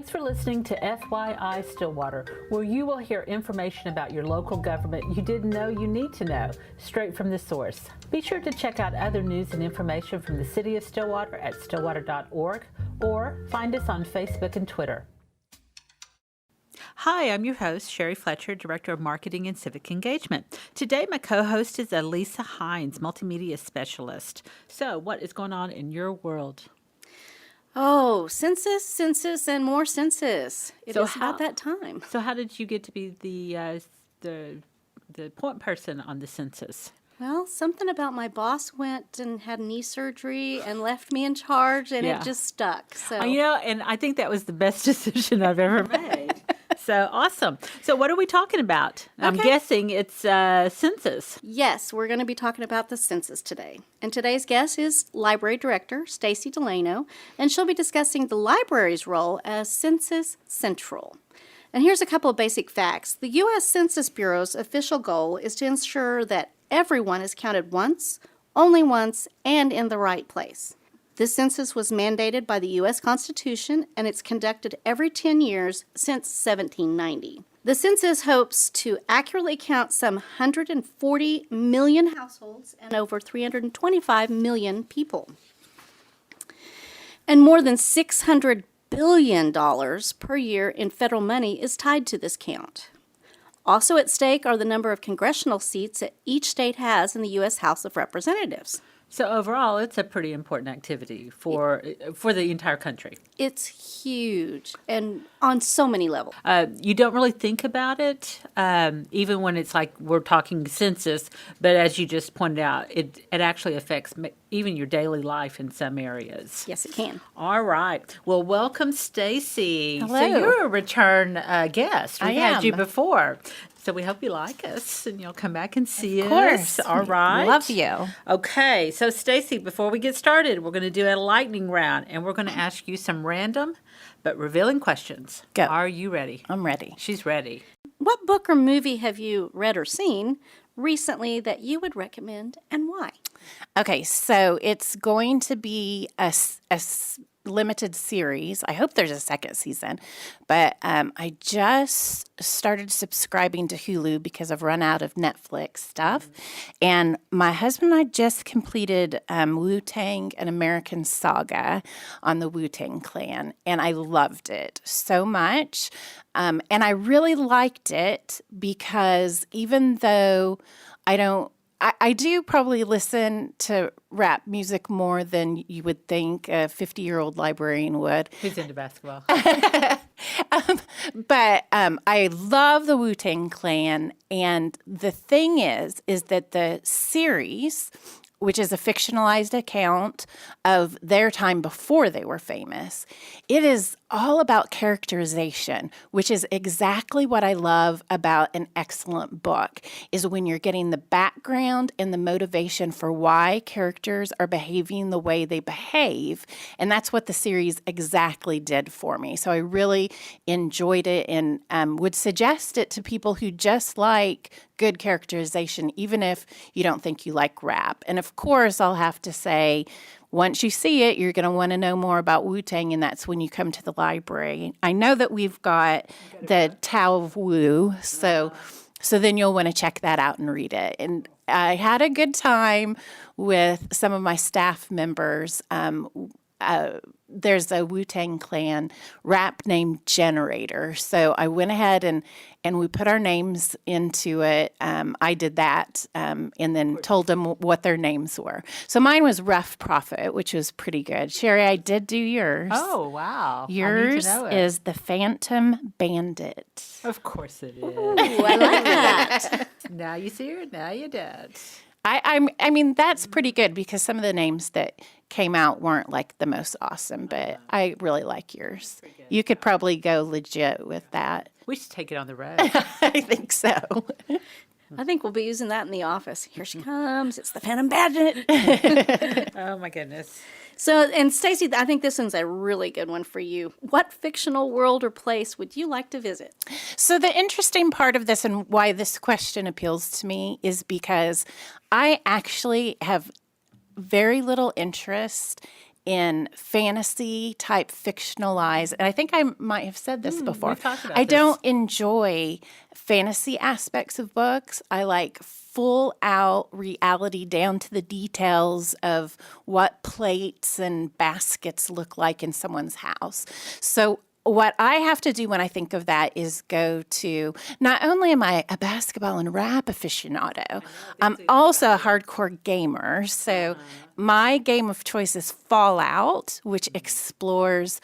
Thanks for listening to FYI Stillwater, where you will hear information about your local government you didn't know you need to know, straight from the source. Be sure to check out other news and information from the City of Stillwater at stillwater.org or find us on Facebook and Twitter. Hi, I'm your host, Sherry Fletcher, Director of Marketing and Civic Engagement. Today, my co-host is Elisa Hines, Multimedia Specialist. So, what is going on in your world? Oh, census, and more census. It is about that time. So, how did you get to be the point person on the census? Well, something about my boss went and had knee surgery and left me in charge, and it just stuck. So and I think that was the best decision I've ever made. So awesome. So what are we talking about? I'm guessing it's census. Yes, we're going to be talking about the census today. And today's guest is Library Director Stacy Delano, and she'll be discussing the library's role as Census Central. And here's a couple of basic facts. The U.S. Census Bureau's official goal is to ensure that everyone is counted once, only once, and in the right place. This census was mandated by the U.S. Constitution, and it's conducted every 10 years since 1790. The census hopes to accurately count some 140 million households and over 325 million people. And more than $600 billion per year in federal money is tied to this count. Also at stake are the number of congressional seats that each state has in the U.S. House of Representatives. So overall, it's a pretty important activity for the entire country. It's huge and on so many levels. You don't really think about it, even when it's like we're talking census, but as you just pointed out, it actually affects even your daily life in some areas. Yes, it can. All right. Well, welcome, Stacy. Hello. So you're a return guest. We've had you am. before. So we hope you like us and you'll come back and see us. Of course. All right. Love you. Okay. So, Stacy, before we get started, we're going to do a lightning round and we're going to ask you some random but revealing questions. Go. Are you ready? I'm ready. She's ready. What book or movie have you read or seen recently that you would recommend and why? Okay, so it's going to be a limited series. I hope there's a second season, but I just started subscribing to Hulu because I've run out of Netflix stuff. And my husband and I just completed Wu-Tang, an American Saga on the Wu-Tang Clan, and I loved it so much. And I really liked it because even though I do probably listen to rap music more than you would think a 50-year-old librarian would. Who's into basketball? But I love the Wu-Tang Clan. And the thing is that the series, which is a fictionalized account of their time before they were famous, it is all about characterization, which is exactly what I love about an excellent book, is when you're getting the background and the motivation for why characters are behaving the way they behave. And that's what the series exactly did for me. So I really enjoyed it and would suggest it to people who just like good characterization, even if you don't think you like rap. And of course, I'll have to say, once you see it, you're going to want to know more about Wu-Tang, and that's when you come to the library. I know that we've got the Tao of Wu, so then you'll want to check that out and read it. And I had a good time with some of my staff members. There's a Wu-Tang Clan rap named Generator. So I went ahead and we put our names into it. I did that and then told them what their names were. So mine was Rough Prophet, which was pretty good. Sherry, I did do yours. Oh, wow. Yours is the Phantom Bandit. Of course it is. Ooh, I like that. Now you see her, now you don't. I mean, that's pretty good because some of the names that came out weren't like the most awesome, but I really like yours. You could probably go legit with that. We should take it on the road. I think so. I think we'll be using that in the office. Here she comes. It's the Phantom Bandit. Oh, my goodness. So, and Stacy, I think this one's a really good one for you. What fictional world or place would you like to visit? So the interesting part of this and why this question appeals to me is because I actually have very little interest in fantasy type fictionalized, and I think I might have said this before. we've talked about I this. don't enjoy fantasy aspects of books. I like full out reality down to the details of what plates and baskets look like in someone's house. So what I have to do when I think of that is go to, not only am I a basketball and rap aficionado, I'm also a hardcore gamer. So my game of choice is Fallout, which explores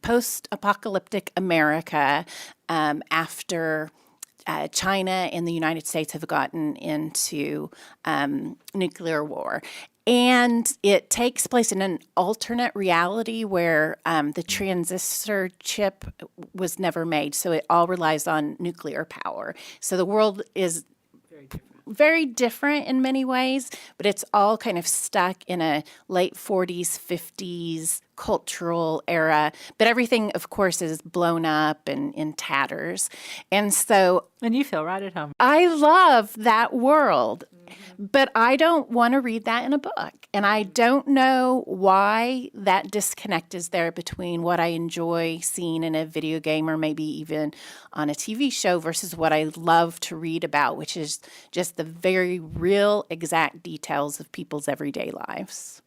post-apocalyptic America after China and the United States have gotten into nuclear war. And it takes place in an alternate reality where the transistor chip was never made. So it all relies on nuclear power. So the world is very different in many ways, but it's all kind of stuck in a late 40s, 50s cultural era. But everything, of course, is blown up and in tatters. And so And you feel right at home. I love that world, but I don't want to read that in a book. And I don't know why that disconnect is there between what I enjoy seeing in a video game or maybe even on a TV show versus what I love to read about, which is just the very real, exact details of people's everyday lives.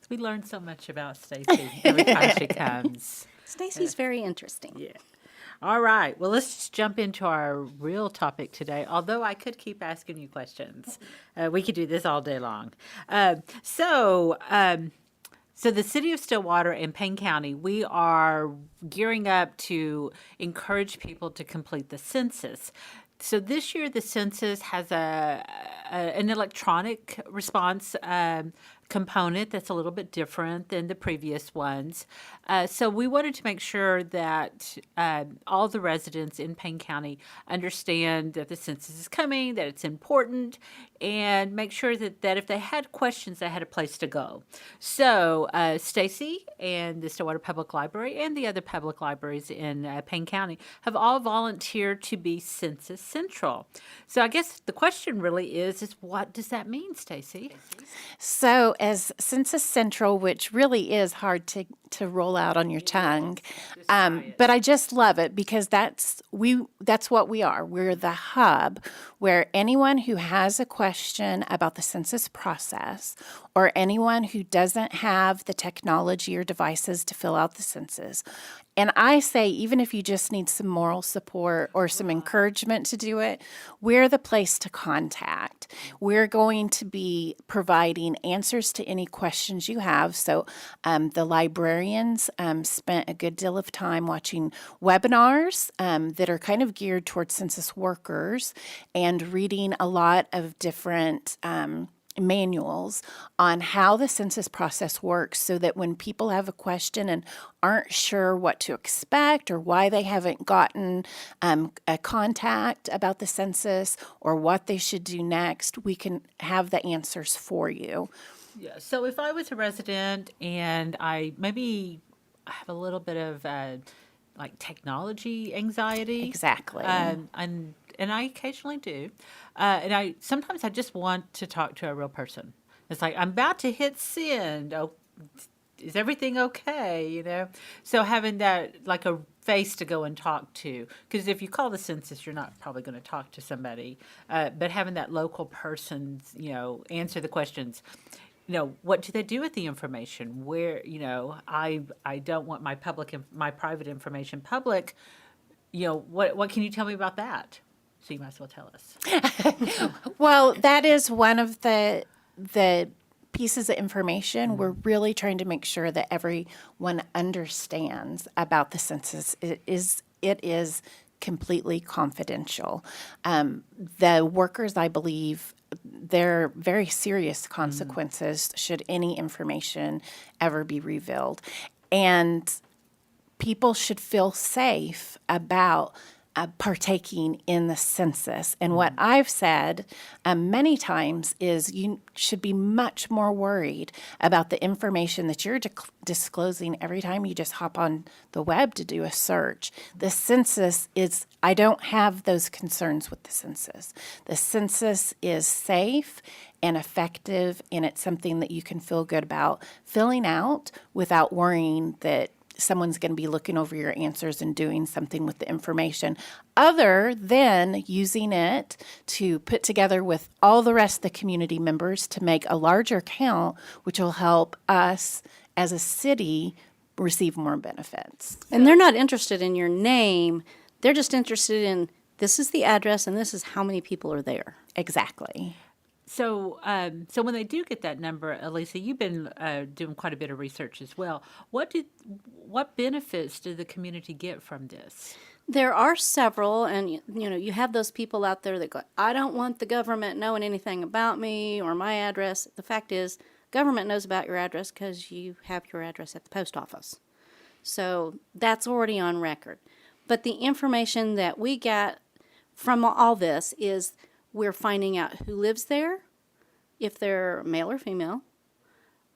We learn so much about Stacy every time she comes. Stacy's very interesting. Yeah. All right. Well, let's just jump into our real topic today. Although I could keep asking you questions, we could do this all day long. So the city of Stillwater and Payne County, we are gearing up to encourage people to complete the census. So this year, the census has an electronic response component that's a little bit different than the previous ones. So we wanted to make sure that all the residents in Payne County understand that the census is coming, that it's important, and make sure that if they had questions, they had a place to go. So Stacy and the Stillwater Public Library and the other public libraries in Payne County have all volunteered to be Census Central. So I guess the question really is what does that mean, Stacy? So as Census Central, which really is hard to roll out on your tongue, but I just love it because that's what we are. We're the hub where anyone who has a question about the census process or anyone who doesn't have the technology or devices to fill out the census. And I say, even if you just need some moral support or some encouragement to do it, we're the place to contact. We're going to be providing answers to any questions you have. So the librarians spent a good deal of time watching webinars that are kind of geared towards census workers and reading a lot of different manuals on how the census process works so that when people have a question and aren't sure what to expect or why they haven't gotten a contact about the census or what they should do next, we can have the answers for you. Yeah. So if I was a resident and I maybe have a little bit of like technology anxiety. Exactly. And I occasionally do. And sometimes I just want to talk to a real person. It's like, I'm about to hit send. Oh, is everything okay? You know? So having that, like a face to go and talk to. Because if you call the census, you're not probably going to talk to somebody. But having that local person, answer the questions. What do they do with the information? Where, I don't want my private information public. What can you tell me about that? So you might as well tell us. Well, that is one of the pieces of information. We're really trying to make sure that everyone understands about the census. It is completely confidential. The workers, I believe, there are very serious consequences should any information ever be revealed. And people should feel safe about partaking in the census. And what I've said many times is you should be much more worried about the information that you're disclosing every time you just hop on the web to do a search. The census is, I don't have those concerns with the census. The census is safe and effective, and it's something that you can feel good about filling out without worrying that someone's going to be looking over your answers and doing something with the information other than using it to put together with all the rest of the community members to make a larger count, which will help us as a city receive more benefits. And they're not interested in your name. They're just interested in this is the address and this is how many people are there. Exactly. So, so when they do get that number, Elisa, you've been doing quite a bit of research as well. What benefits do the community get from this? There are several, and you have those people out there that go, I don't want the government knowing anything about me or my address. The fact is, government knows about your address because you have your address at the post office. So that's already on record. But the information that we get from all this is we're finding out who lives there, if they're male or female,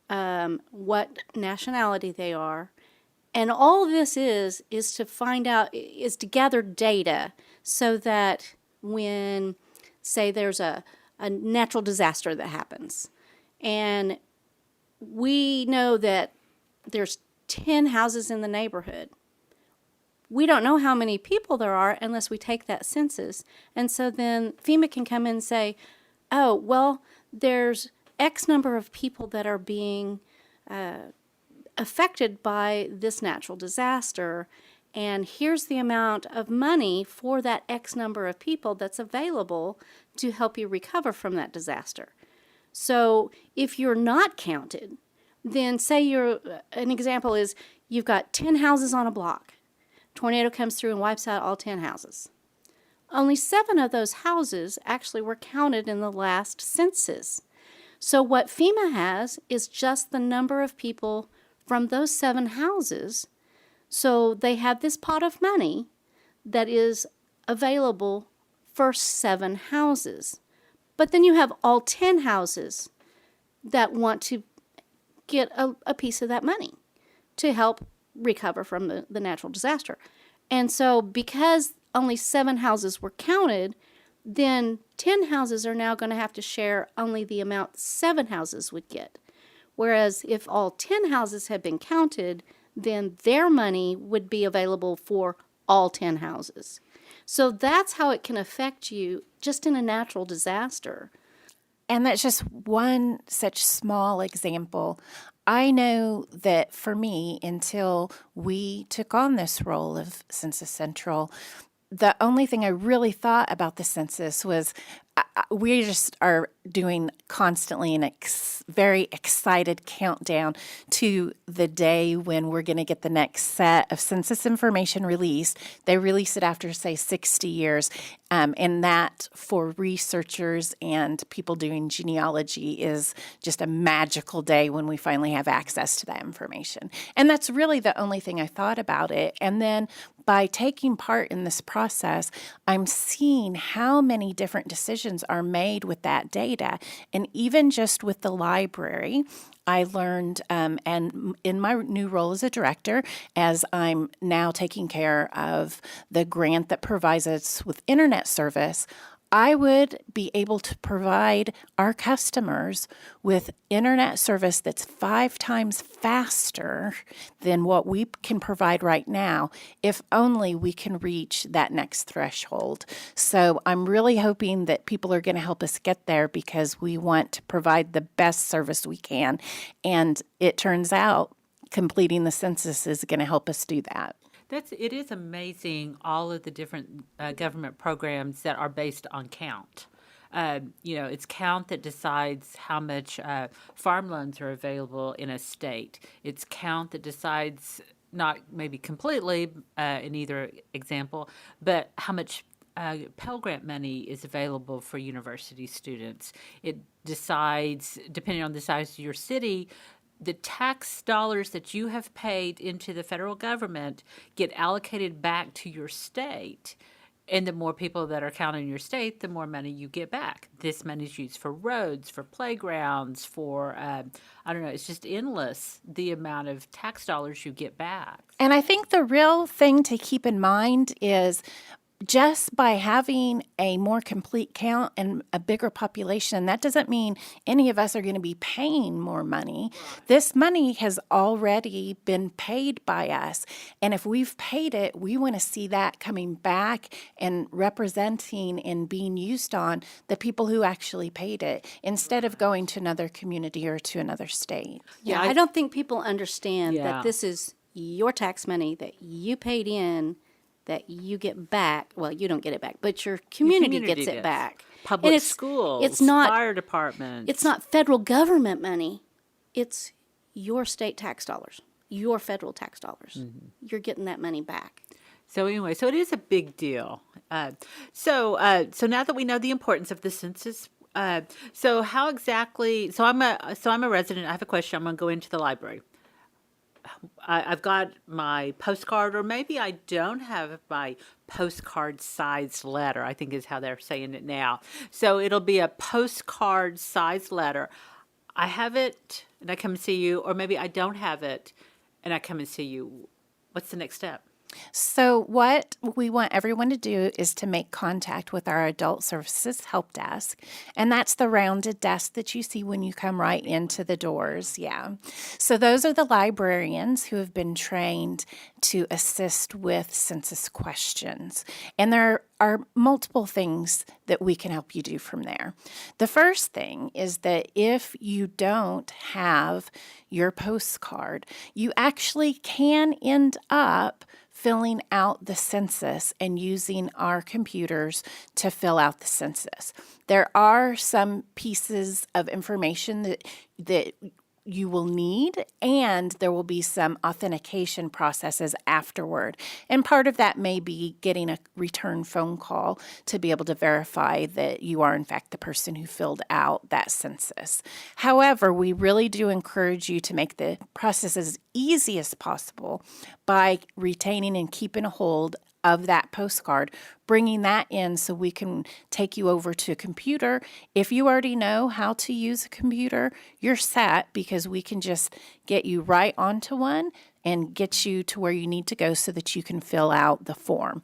what nationality they are. And all this is to find out, is to gather data so that when, say, there's a natural disaster that happens, and we know that there's 10 houses in the neighborhood. We don't know how many people there are unless we take that census. And so then FEMA can come in and say, oh, well, there's X number of people that are being affected by this natural disaster, and here's the amount of money for that X number of people that's available to help you recover from that disaster. So if you're not counted, then say an example is you've got 10 houses on a block. Tornado comes through and wipes out all 10 houses. Only 7 of those houses actually were counted in the last census. So what FEMA has is just the number of people from those 7 houses. So they have this pot of money that is available for 7 houses. But then you have all 10 houses that want to get a piece of that money to help recover from the natural disaster. And so because only 7 houses were counted, then 10 houses are now going to have to share only the amount 7 houses would get. Whereas if all 10 houses had been counted, then their money would be available for all 10 houses. So that's how it can affect you just in a natural disaster. And that's just one such small example. I know that for me, until we took on this role of Census Central, the only thing I really thought about the census was we just are doing constantly an very excited countdown to the day when we're going to get the next set of census information released. They release it after, say, 60 years. And that for researchers and people doing genealogy is just a magical day when we finally have access to that information. And that's really the only thing I thought about it. And then by taking part in this process, I'm seeing how many different decisions are made with that data. And even just with the library, I learned, and in my new role as a director, as I'm now taking care of the grant that provides us with internet service, I would be able to provide our customers with internet service that's 5 times faster than what we can provide right now, if only we can reach that next threshold. So I'm really hoping that people are going to help us get there because we want to provide the best service we can. And it turns out completing the census is going to help us do that. It is amazing, all of the different government programs that are based on count. It's count that decides how much farm loans are available in a state. It's count that decides, not maybe completely in either example, but how much Pell Grant money is available for university students. It decides, depending on the size of your city, the tax dollars that you have paid into the federal government get allocated back to your state And the more people that are counted in your state, the more money you get back. This money is used for roads, for playgrounds, for, I don't know, it's just endless the amount of tax dollars you get back. And I think the real thing to keep in mind is just by having a more complete count and a bigger population, that doesn't mean any of us are going to be paying more money. This money has already been paid by us. And if we've paid it, we want to see that coming back and representing and being used on the people who actually paid it instead of going to another community or to another state. Yeah, I don't think people understand Yeah. that this is your tax money that you paid in, that you get back. Well, you don't get it back, but your community community gets it does. back. Public And it's, schools, it's not, fire departments. it's not federal government money. It's your state tax dollars, your federal tax dollars. You're getting that money back. So anyway, so it is a big deal. So now that we know the importance of the census, so how exactly? So I'm a resident. I have a question. I'm going to go into the library. I've got my postcard, or maybe I don't have my postcard sized letter, I think is how they're saying it now. So it'll be a postcard sized letter. I have it and I come and see you, or maybe I don't have it and I come and see you. What's the next step? So what we want everyone to do is to make contact with our Adult Services Help Desk, and that's the rounded desk that you see when you come right into the doors. Yeah. So those are the librarians who have been trained to assist with census questions, and there are multiple things that we can help you do from there. The first thing is that if you don't have your postcard, you actually can end up filling out the census and using our computers to fill out the census. There are some pieces of information that you will need, and there will be some authentication processes afterward. And part of that may be getting a return phone call to be able to verify that you are in fact the person who filled out that census. However, we really do encourage you to make the process as easy as possible by retaining and keeping a hold of that postcard, bringing that in so we can take you over to a computer. If you already know how to use a computer, you're set, because we can just get you right onto one and get you to where you need to go so that you can fill out the form.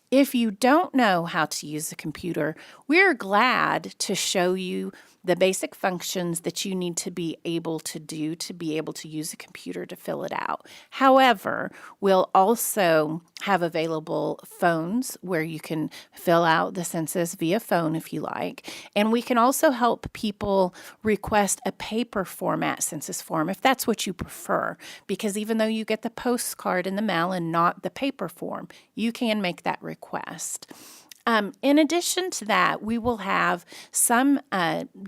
If you don't know how to use a computer, we're glad to show you the basic functions that you need to be able to do to be able to use a computer to fill it out. However, we'll also have available phones where you can fill out the census via phone if you like. And we can also help people request a paper format census form if that's what you prefer, because even though you get the postcard in the mail and not the paper form, you can make that request. In addition to that, we will have some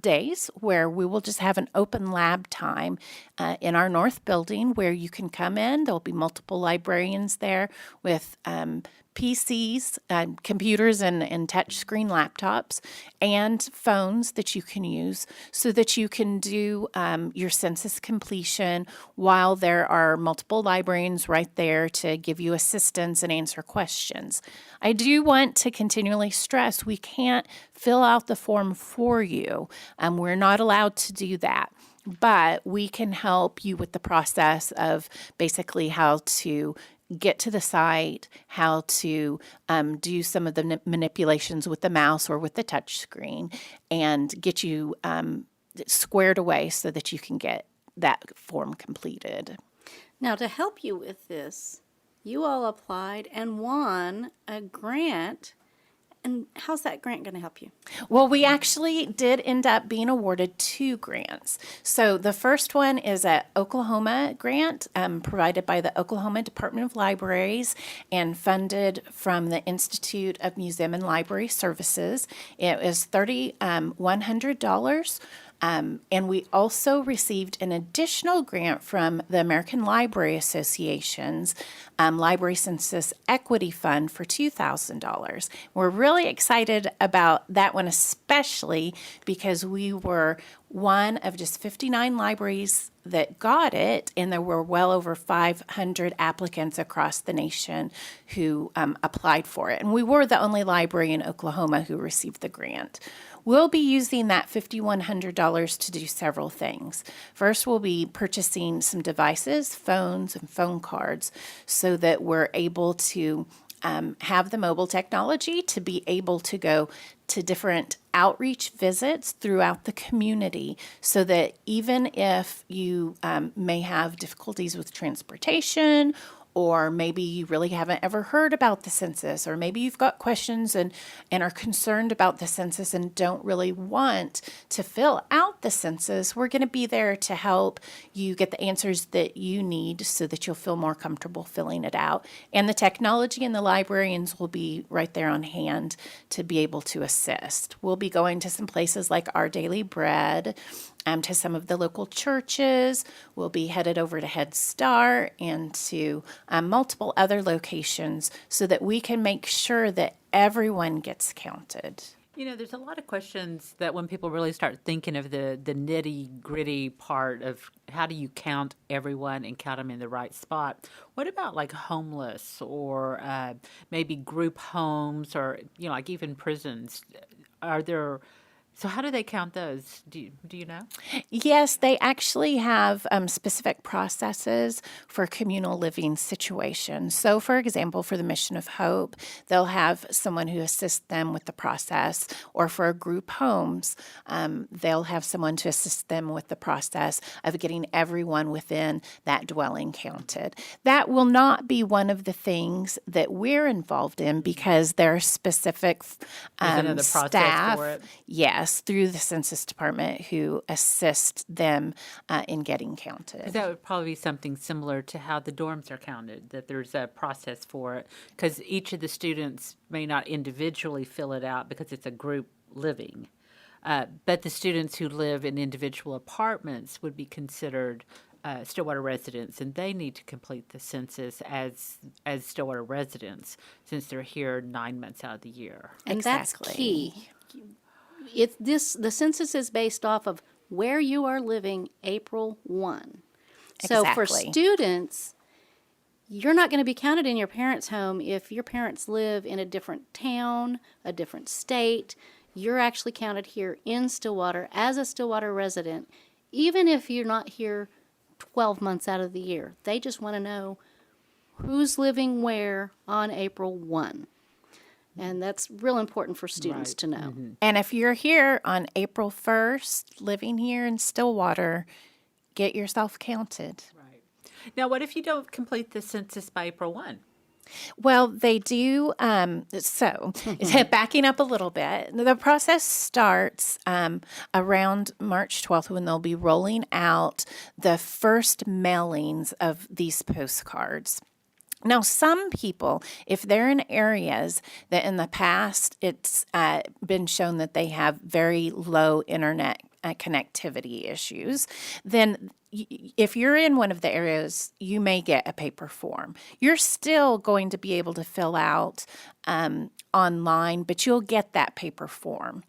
days where we will just have an open lab time in our north building where you can come in. There'll be multiple librarians there with PCs, computers, and touch screen laptops, and phones that you can use so that you can do your census completion while there are multiple librarians right there to give you assistance and answer questions. I do want to continually stress we can't fill out the form for you. We're not allowed to do that. But we can help you with the process of basically how to get to the site, how to do some of the manipulations with the mouse or with the touch screen, and get you squared away so that you can get that form completed. Now, to help you with this, you all applied and won a grant. And how's that grant going to help you? Well, we actually did end up being awarded 2 grants. So the first one is an Oklahoma grant provided by the Oklahoma Department of Libraries and funded from the Institute of Museum and Library Services. It was $3,100. And we also received an additional grant from the American Library Association's Library Census Equity Fund for $2,000. We're really excited about that one, especially because we were one of just 59 libraries that got it, and there were well over 500 applicants across the nation who applied for it. And we were the only library in Oklahoma who received the grant. We'll be using that $5,100 to do several things. First, we'll be purchasing some devices, phones, and phone cards so that we're able to have the mobile technology to be able to go to different outreach visits throughout the community so that even if you may have difficulties with transportation, or maybe you really haven't ever heard about the census, or maybe you've got questions and are concerned about the census and don't really want to fill out the census, we're going to be there to help you get the answers that you need so that you'll feel more comfortable filling it out. And the technology and the librarians will be right there on hand to be able to assist. We'll be going to some places like Our Daily Bread, to some of the local churches. We'll be headed over to Head Start and to multiple other locations so that we can make sure that everyone gets counted. You know, there's a lot of questions that when people really start thinking of the nitty-gritty part of how do you count everyone and count them in the right spot. What about like homeless or maybe group homes or, you know, like even prisons? So how do they count those? Do you know? Yes, they actually have specific processes for communal living situations. So, for example, for the Mission of Hope, they'll have someone who assists them with the process, or for group homes, they'll have someone to assist them with the process of getting everyone within that dwelling counted. That will not be one of the things that we're involved in because there are specific staff. For it. Yes, through the Census Department who assist them in getting counted. That would probably be something similar to how the dorms are counted, that there's a process for it, because each of the students may not individually fill it out because it's a group living. But the students who live in individual apartments would be considered Stillwater residents, and they need to complete the census as Stillwater residents since they're here 9 months out of the year. And Exactly. that's key. The census is based off of where you are living April 1. So for Exactly. students, you're not going to be counted in your parents' home if your parents live in a different town, a different state. You're actually counted here in Stillwater as a Stillwater resident, even if you're not here 12 months out of the year. They just want to know who's living where on April 1. And that's real important for students to know. Mm-hmm. And if you're here on April 1st, living here in Stillwater, get yourself counted. Right. Now, what if you don't complete the census by April 1? Well, they do. So, backing up a little bit, the process starts around March 12th when they'll be rolling out the first mailings of these postcards. Now, some people, if they're in areas that in the past it's been shown that they have very low internet connectivity issues, then if you're in one of the areas, you may get a paper form. You're still going to be able to fill out online, but you'll get that paper form.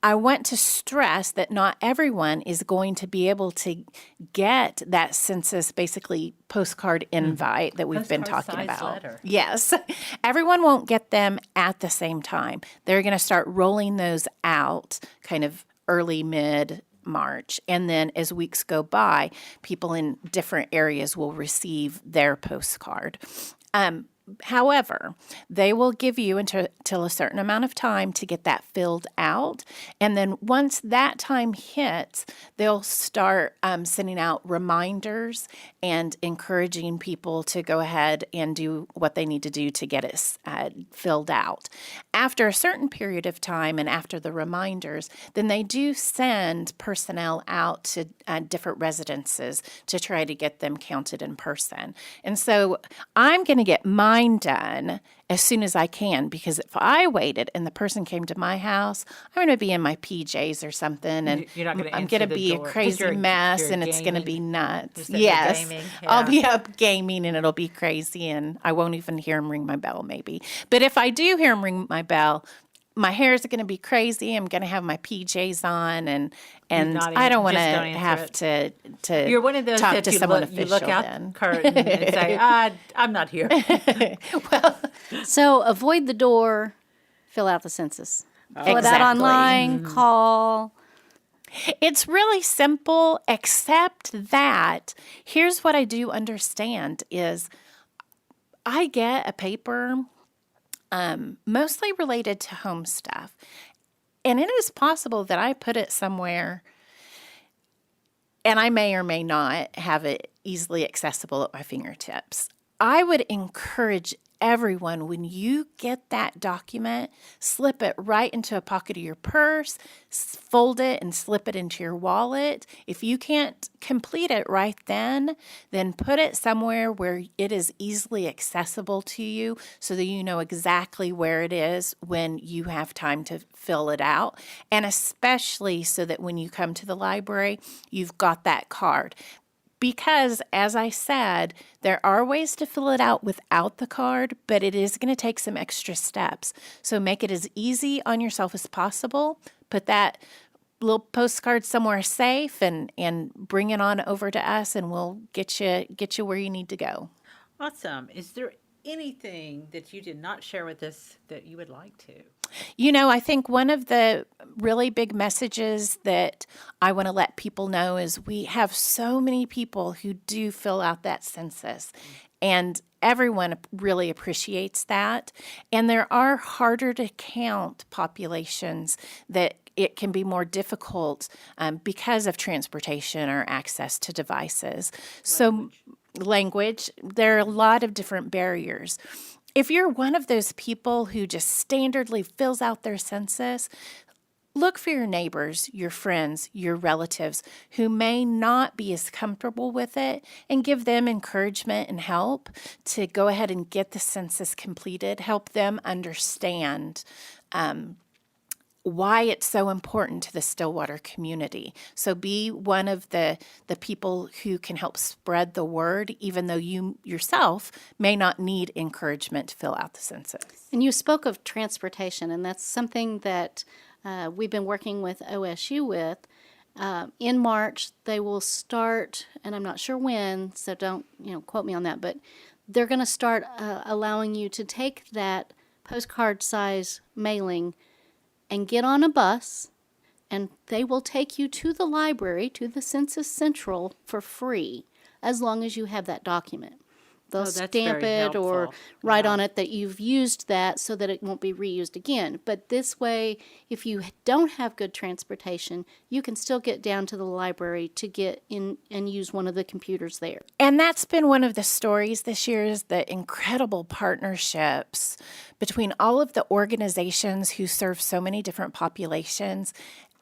I want to stress that not everyone is going to be able to get that census, basically postcard invite that we've been talking Postcard-sized about. letter. Yes. Everyone won't get them at the same time. They're going to start rolling those out kind of early, mid-March. And then as weeks go by, people in different areas will receive their postcard. However, they will give you until a certain amount of time to get that filled out. And then once that time hits, they'll start sending out reminders and encouraging people to go ahead and do what they need to do to get it filled out. After a certain period of time and after the reminders, then they do send personnel out to different residences to try to get them counted in person. And so I'm going to get my mine done as soon as I can, because if I waited and the person came to my house, I'm going to be in my PJs or something, and You're not gonna I'm answer going to the be a door, 'cause crazy you're mess, gaming. and it's going to be You're nuts. sitting there Yes, gaming, I'll yeah. be up gaming, and it'll be crazy, and I won't even hear him ring my bell, maybe. But if I do hear him ring my bell, my hair is going to be crazy. I'm going to have my PJs on, and not I an- don't want to just don't answer have to You're one of those talk that to you someone look, you official look out then. the curtain and say, I'm not here. So avoid the door, fill out the census. Fill it out Exactly. online, call. It's really simple, except that here's what I do understand is I get a paper mostly related to home stuff. And it is possible that I put it somewhere and I may or may not have it easily accessible at my fingertips. I would encourage everyone, when you get that document, slip it right into a pocket of your purse, fold it and slip it into your wallet. If you can't complete it right then put it somewhere where it is easily accessible to you so that you know exactly where it is when you have time to fill it out. And especially so that when you come to the library, you've got that card. Because, as I said, there are ways to fill it out without the card, but it is going to take some extra steps. So make it as easy on yourself as possible. Put that little postcard somewhere safe and bring it on over to us, and we'll get you where you need to go. Awesome. Is there anything that you did not share with us that you would like to? You know, I think one of the really big messages that I want to let people know is we have so many people who do fill out that census, and everyone really appreciates that. And there are harder to count populations that it can be more difficult because of transportation or access to devices. So language, there are a lot of different barriers. If you're one of those people who just standardly fills out their census, look for your neighbors, your friends, your relatives who may not be as comfortable with it, and give them encouragement and help to go ahead and get the census completed. Help them understand why it's so important to the Stillwater community. So be one of the people who can help spread the word, even though you yourself may not need encouragement to fill out the census. And you spoke of transportation, and that's something that we've been working with OSU with. In March, they will start, and I'm not sure when, so don't quote me on that, but they're going to start allowing you to take that postcard size mailing and get on a bus, and they will take you to the library, to the Census Central, for free, as long as you have that document. They'll that's stamp very it or helpful. write on it that you've used that so that it won't be reused again. But this way, if you don't have good transportation, you can still get down to the library to get in and use one of the computers there. And that's been one of the stories this year, is the incredible partnerships between all of the organizations who serve so many different populations.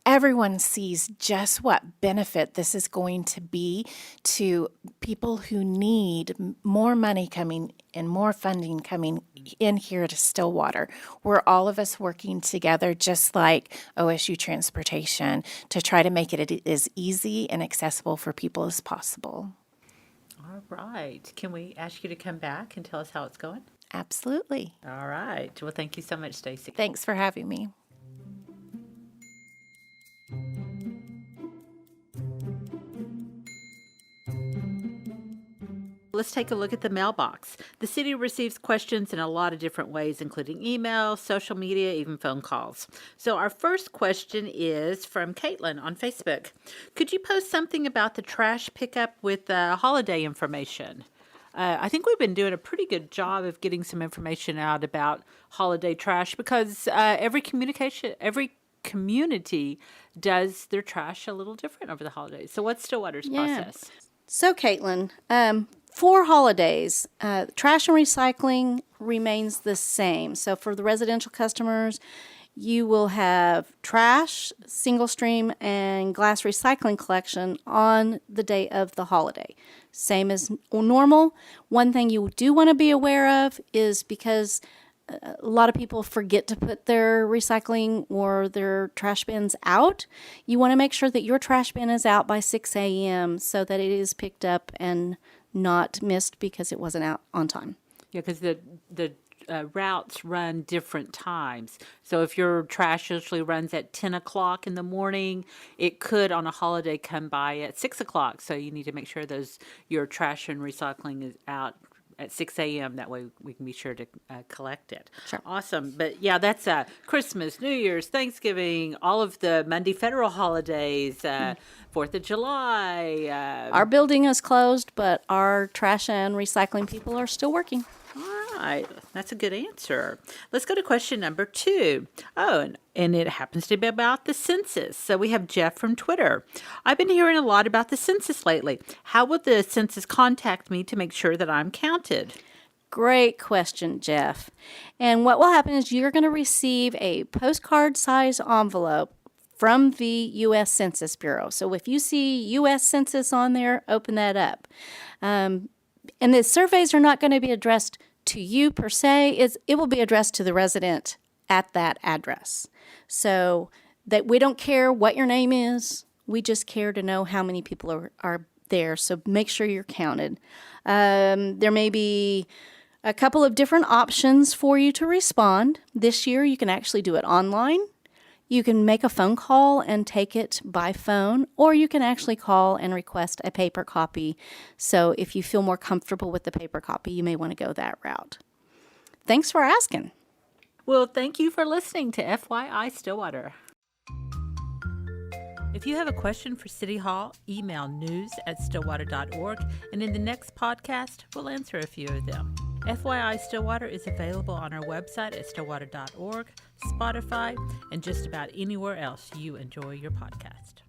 Everyone sees just what benefit this is going to be to people who need more money coming and more funding coming in here to Stillwater. We're all of us working together, just like OSU Transportation, to try to make it as easy and accessible for people as possible. All right. Can we ask you to come back and tell us how it's going? Absolutely. All right. Well, thank you so much, Stacy. Thanks for having me. Let's take a look at the mailbox. The city receives questions in a lot of different ways, including email, social media, even phone calls. So our first question is from Caitlin on Facebook. Could you post something about the trash pickup with holiday information? I think we've been doing a pretty good job of getting some information out about holiday trash because every community does their trash a little different over the holidays. So what's Stillwater's process? So, Caitlin, for holidays, trash and recycling remains the same. So for the residential customers, you will have trash, single stream, and glass recycling collection on the day of the holiday. same as normal. One thing you do want to be aware of is because a lot of people forget to put their recycling or their trash bins out. You want to make sure that your trash bin is out by 6 a.m. so that it is picked up and not missed because it wasn't out on time. Yeah, because the routes run different times. So if your trash usually runs at 10 o'clock in the morning, it could on a holiday come by at 6 o'clock. So you need to make sure your trash and recycling is out at 6 a.m. That way we can be sure to collect it. Sure. Awesome. But yeah, that's Christmas, New Year's, Thanksgiving, all of the Monday federal holidays, 4th of July. Our building is closed, but our trash and recycling people are still working. All right, that's a good answer. Let's go to question number 2. Oh, and it happens to be about the census. So we have Jeff from Twitter. I've been hearing a lot about the census lately. How will the census contact me to make sure that I'm counted? Great question, Jeff. And what will happen is you're going to receive a postcard-size envelope from the U.S. Census Bureau. So if you see U.S. Census on there, open that up. And the surveys are not going to be addressed to you per se. It will be addressed to the resident at that address. So that we don't care what your name is. We just care to know how many people are there. So make sure you're counted. There may be a couple of different options for you to respond. This year, you can actually do it online. You can make a phone call and take it by phone, or you can actually call and request a paper copy. So if you feel more comfortable with the paper copy, you may want to go that route. Thanks for asking. Well, thank you for listening to FYI Stillwater. If you have a question for City Hall, email news@stillwater.org, and in the next podcast, we'll answer a few of them. FYI Stillwater is available on our website at stillwater.org, Spotify, and just about anywhere else you enjoy your podcast.